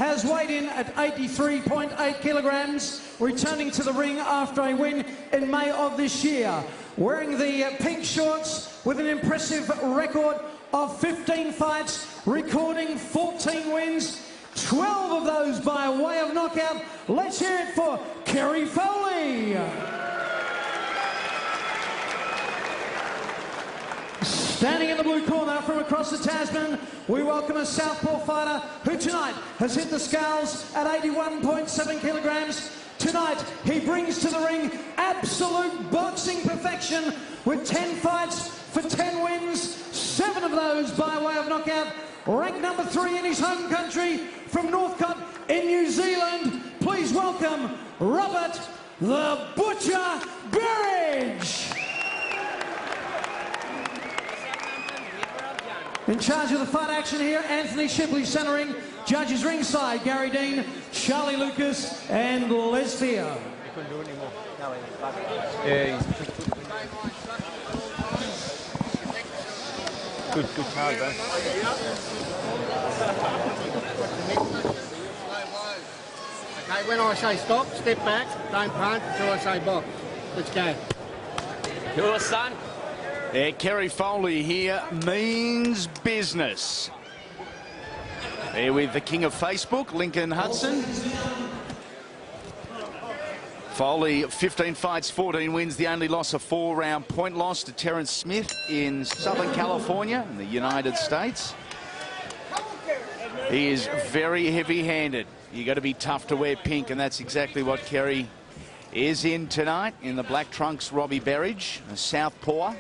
has weighed in at 83.8 kilograms, returning to the ring after a win in May of this year. Wearing the pink shorts with an impressive record of 15 fights, recording 14 wins, 12 of those by way of knockout. Let's hear it for Kerry Foley. Standing in the blue corner from across the Tasman, we welcome a southpaw fighter who tonight has hit the scales at 81.7 kilograms. Tonight, he brings to the ring absolute boxing perfection with 10 fights for 10 wins, 7 of those by way of knockout. Ranked number 3 in his home country from Northcote in New Zealand. Please welcome Robert the Butcher Berridge. In charge of the fight action here, Anthony Shipley centering. Judges ringside, Gary Dean, Charlie Lucas and Les Fear. He couldn't do it anymore. Good card, though. Okay, when I say stop, step back, don't punch until I say box. Let's go. Yours, son. Yeah, Kerry Foley here means business. There with the king of Facebook, Lincoln Hudson. Foley, 15 fights, 14 wins. The only loss, a 4-round point loss to Terrence Smith in Southern California in the United States. He is very heavy-handed. You got to be tough to wear pink, and that's exactly what Kerry is in tonight. In the black trunks, Robbie Berridge, a southpaw.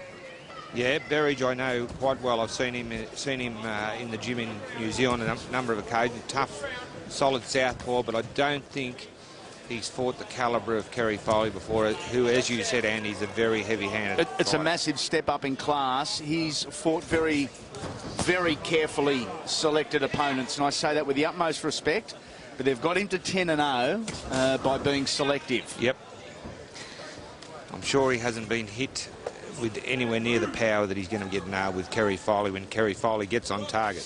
Yeah, Berridge I know quite well. I've seen him in the gym in New Zealand on a number of occasions. Tough, solid southpaw, but I don't think he's fought the calibre of Kerry Foley before, who, as you said, Andy, is a very heavy-handed It's a massive step up in class. He's fought very, very carefully selected opponents, and I say that with the utmost respect, but they've got him to 10-0 by being selective. Yep. I'm sure he hasn't been hit with anywhere near the power that he's going to get now with Kerry Foley when Kerry Foley gets on target.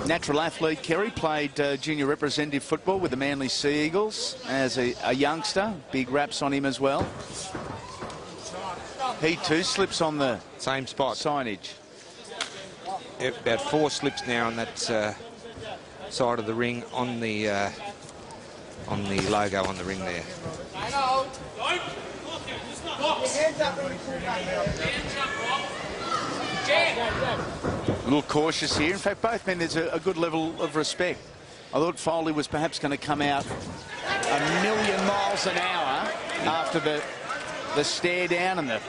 Natural athlete, Kerry played junior representative football with the Manly Sea Eagles as a youngster. Big raps on him as well. He too slips on the same spot signage. About 4 slips now on that side of the ring on the logo on the ring there. A little cautious here. In fact, both men, there's a good level of respect. I thought Foley was perhaps going to come out 1,000,000 miles an hour after the stare down and the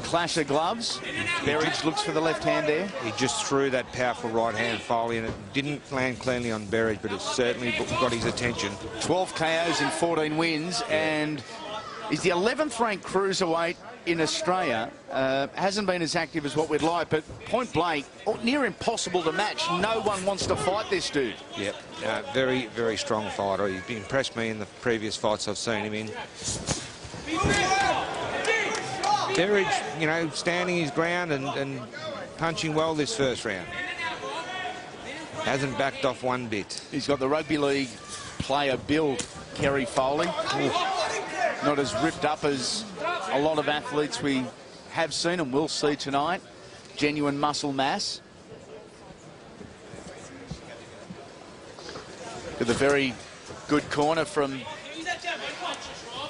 clash of gloves. Berridge looks for the left hand there. He just threw that powerful right hand, Foley, and it didn't land cleanly on Berridge, but it certainly got his attention. 12 KOs in 14 wins, and he's the 11th ranked cruiserweight in Australia. Hasn't been as active as what we'd like, but point blank, near impossible to match. No one wants to fight this dude. Yep, very, very strong fighter. He's impressed me in the previous fights I've seen him in. Berridge, you know, standing his ground and punching well this first round. Hasn't backed off one bit. He's got the rugby league player build, Kerry Foley. Not as ripped up as a lot of athletes we have seen and will see tonight. Genuine muscle mass. With a very good corner from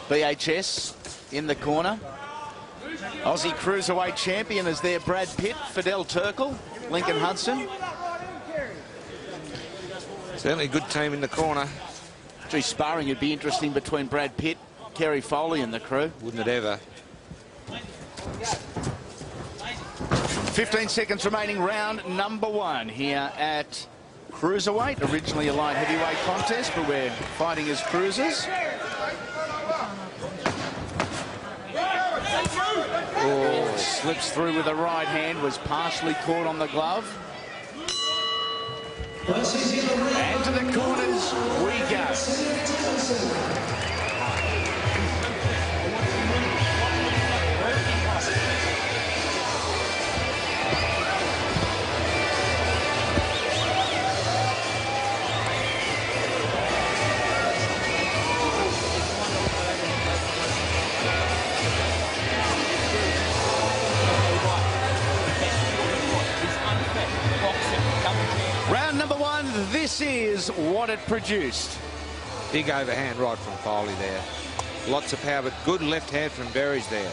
BHS in the corner. Aussie Cruiserweight champion is there, Brad Pitt, Fidel Turkle, Lincoln Hudson. Certainly a good team in the corner. Gee, sparring would be interesting between Brad Pitt, Kerry Foley and the crew. Wouldn't it ever? 15 seconds remaining, round number 1 here at Cruiserweight. Originally a light heavyweight contest, but we're fighting as cruisers. Oh, slips through with a right hand, was partially caught on the glove. And to the corners we go. this is what it produced. Big overhand right from Foley there. Lots of power, but good left hand from Berridge there.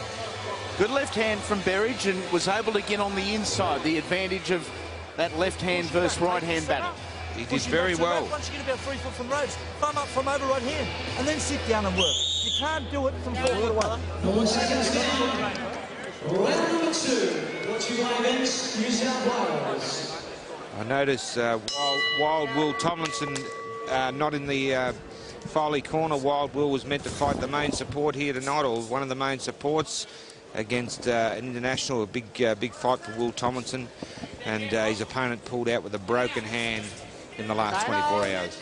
Good left hand from Berridge, and was able to get on the inside, the advantage of that left hand versus right hand battle. He did very well. Once you get about 3 foot from Rhodes, thumb up from over right hand, and then sit down and work. You can't do it from 4 foot away. 4 seconds down. Round number 2. What's your events? New South Wales. I notice Wild Will Tomlinson not in the Foley corner. Wild Will was meant to fight the main support here tonight, or one of the main supports, against an international, a big fight for Will Tomlinson, and his opponent pulled out with a broken hand in the last 24 hours.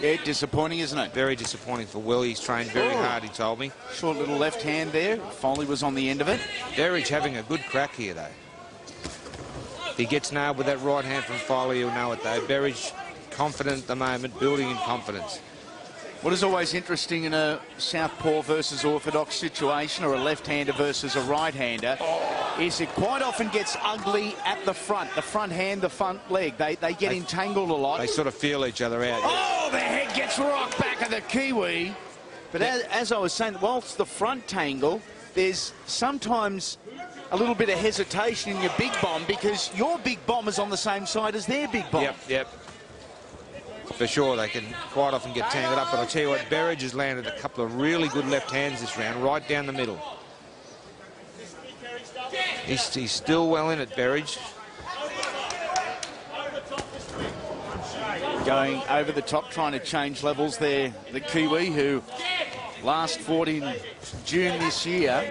Yeah, disappointing, isn't it? Very disappointing for Will. He's trained very hard, he told me. Short little left hand there. Foley was on the end of it. Berridge having a good crack here, though. If he gets nailed with that right hand from Foley, he'll know it, though. Berridge confident at the moment, building in confidence. What is always interesting in a southpaw versus orthodox situation, or a left-hander versus a right-hander, is it quite often gets ugly at the front hand, the front leg. They get entangled a lot. They sort of feel each other out. Oh, the head gets rocked back at the Kiwi. But as I was saying, whilst the front tangle, there's sometimes a little bit of hesitation in your big bomb, because your big bomb is on the same side as their big bomb. Yep. For sure, they can quite often get tangled up, but I'll tell you what, Berridge has landed a couple of really good left hands this round, right down the middle. He's still well in it, Berridge. Going over the top, trying to change levels there, the Kiwi, who last fought in June this year.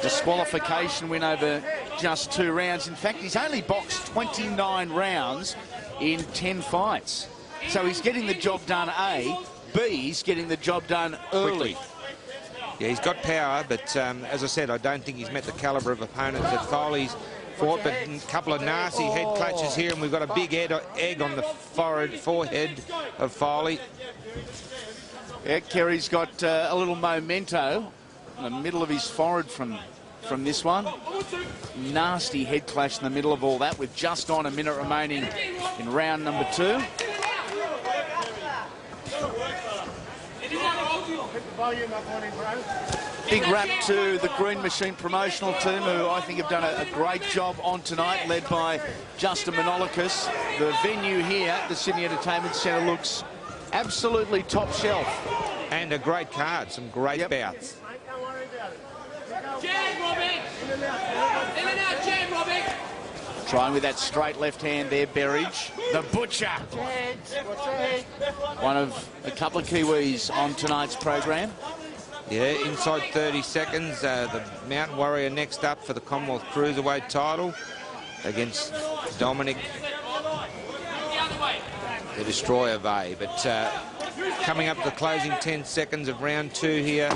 Disqualification win over just 2 rounds. In fact, he's only boxed 29 rounds in 10 fights. So he's getting the job done, A. B, he's getting the job done early. Quickly. Yeah, he's got power, but as I said, I don't think he's met the calibre of opponents that Foley's fought, but a couple of nasty head clutches here, and we've got a big egg on the forehead of Foley. Yeah, Kerry's got a little memento in the middle of his forehead from this one. Nasty head clash in the middle of all that, with just on a minute remaining in round number 2. Big rap to the Green Machine promotional team, who I think have done a great job on tonight, led by Justin Manolikis. The venue here, the Sydney Entertainment Centre, looks absolutely top shelf. And a great card, some great bouts. Trying with that straight left hand there, Berridge. The Butcher. One of a couple of Kiwis on tonight's program. Yeah, inside 30 seconds. The Mountain Warrior next up for the Commonwealth Cruiserweight title against Dominic, the Destroyer Bay. But coming up to the closing 10 seconds of round 2 here.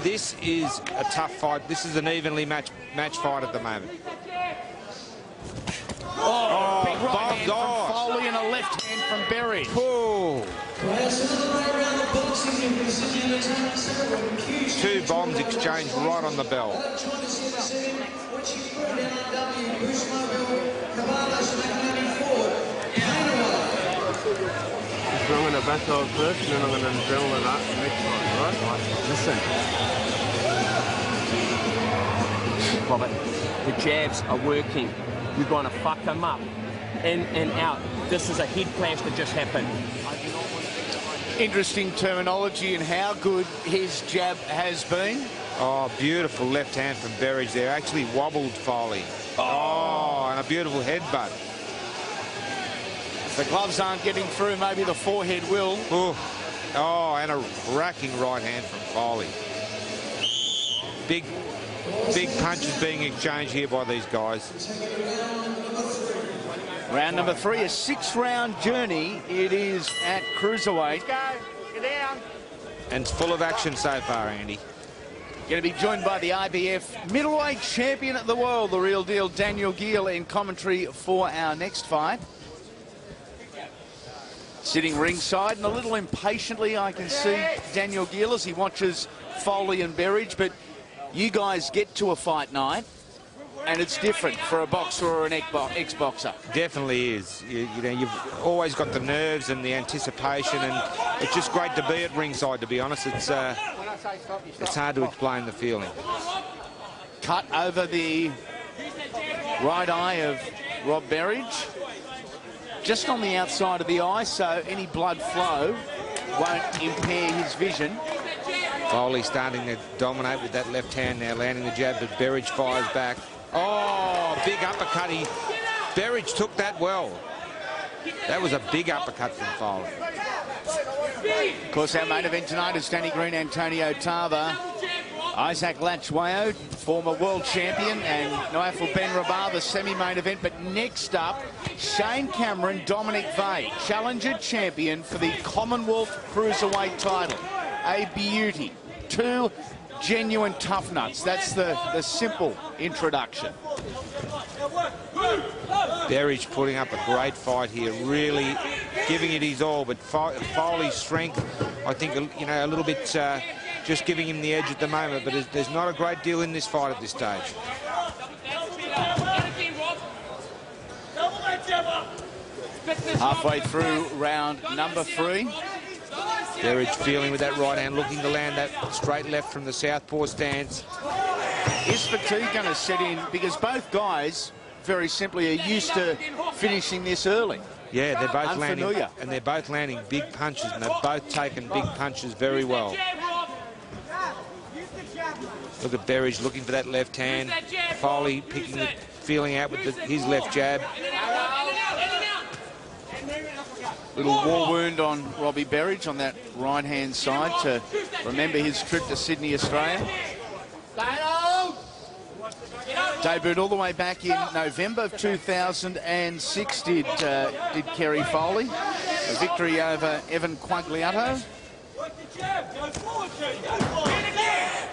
This is a tough fight. This is an evenly matched fight at the moment. Big right hand from Foley and a left hand from Berridge. Oh. 2 bombs exchanged right on the bell. I'm going to back out first, and then I'm going to drill it up next time, right? Listen. Robert, the jabs are working. You're going to fuck them up. In and out. This is a head clash that just happened. Interesting terminology and how good his jab has been. Oh, beautiful left hand from Berridge there. Actually wobbled Foley. Oh, and a beautiful headbutt. The gloves aren't getting through. Maybe the forehead will. Oh, and a racking right hand from Foley. Big punches being exchanged here by these guys. Round number 3, a 6-round journey. It is at Cruiserweight. Let's go. Get down. And it's full of action so far, Andy. Going to be joined by the IBF middleweight champion of the world, the real deal, Daniel Gill, in commentary for our next fight. Sitting ringside, and a little impatiently I can see Daniel Gill as he watches Foley and Berridge. But you guys get to a fight night, and it's different for a boxer or an ex-boxer. Definitely is. You know, you've always got the nerves and the anticipation, and it's just great to be at ringside, to be honest. It's hard to explain the feeling. Cut over the right eye of Rob Berridge, just on the outside of the eye, so any blood flow won't impair his vision. Foley starting to dominate with that left hand now, landing the jab, but Berridge fires back. Oh, big uppercut. Berridge took that well. That was a big uppercut from Foley. Of course, our main event tonight is Danny Green, Antonio Tarver, Isaac Latchwayo, former world champion, and Noafel Ben Rabar, the semi-main event. But next up, Shane Cameron, Dominic Vey, challenger champion for the Commonwealth Cruiserweight title. A beauty. Two genuine tough nuts. That's the simple introduction. Berridge putting up a great fight here, really giving it his all, but Foley's strength, I think, you know, a little bit just giving him the edge at the moment, but there's not a great deal in this fight at this stage. Halfway through round number 3. Berridge feeling with that right hand, looking to land that straight left from the southpaw stance. Is fatigue going to set in? Because both guys, very simply, are used to finishing this early. Yeah, they're both Unfamiliar. landing, and they're both landing big punches, and they've both taken big punches very well. Look at Berridge looking for that left hand. Foley feeling out with his left jab. Little war wound on Robbie Berridge on that right-hand side to remember his trip to Sydney, Australia. Debuted all the way back in November of 2006, did Kerry Foley. A victory over Evan Quagliato.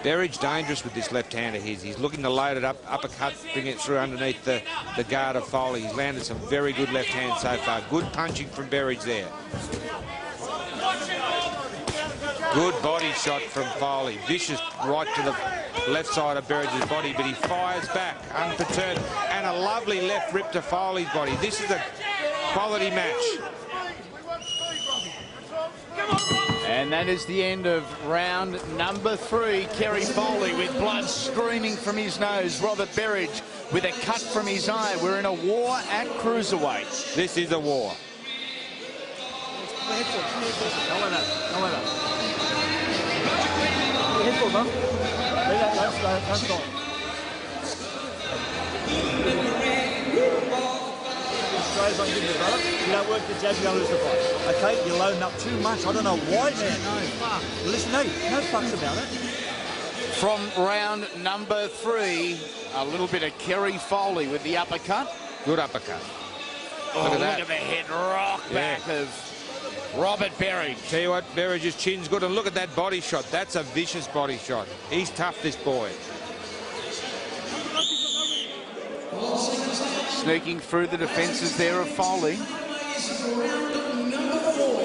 Berridge dangerous with this left hand of his. He's looking to load it up, uppercut, bring it through underneath the guard of Foley. He's landed some very good left hands so far. Good punching from Berridge there. Good body shot from Foley. Vicious right to the left side of Berridge's body, but he fires back unperturbed. And a lovely left rip to Foley's body. This is a quality match. And that is the end of round number 3. Kerry Foley with blood streaming from his nose. Robert Berridge with a cut from his eye. We're in a war at cruiserweight. This is a war. You don't work the jab, you don't lose the fight. Okay, you're loading up too much. I don't know why, man. No fuck. Listen, no fucks about it. From round number 3, a little bit of Kerry Foley with the uppercut. Good uppercut. Oh, Look at that. Look at the head rock back of Robert Berridge. Tell you what, Berridge's chin's good, and look at that body shot. That's a vicious body shot. He's tough, this boy. Sneaking through the defences there of Foley.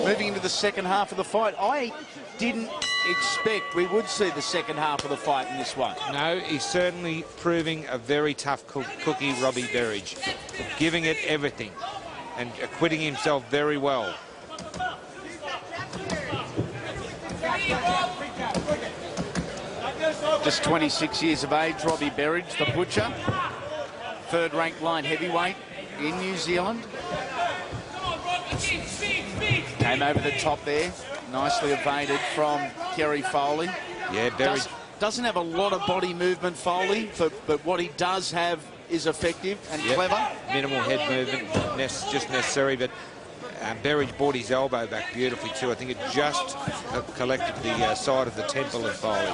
Moving into the second half of the fight. I didn't expect we would see the second half of the fight in this one. No, he's certainly proving a very tough cookie, Robbie Berridge. Giving it everything and acquitting himself very well. Just 26 years of age, Robbie Berridge, the butcher. Third-ranked light heavyweight in New Zealand. Came over the top there, nicely evaded from Kerry Foley. Yeah, Berridge doesn't have a lot of body movement, Foley, but what he does have is effective and clever. Minimal head movement, just necessary, but Berridge brought his elbow back beautifully too. I think it just collected the side of the temple of Foley.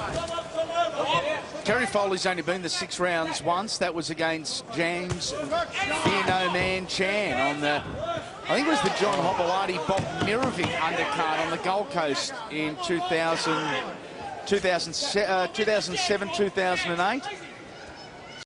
Kerry Foley's only been the 6 rounds once. That was against James Fear No Man Chan on the, I think it was the John Hopewadi Bob Mirovic undercard on the Gold Coast in 2007, 2008.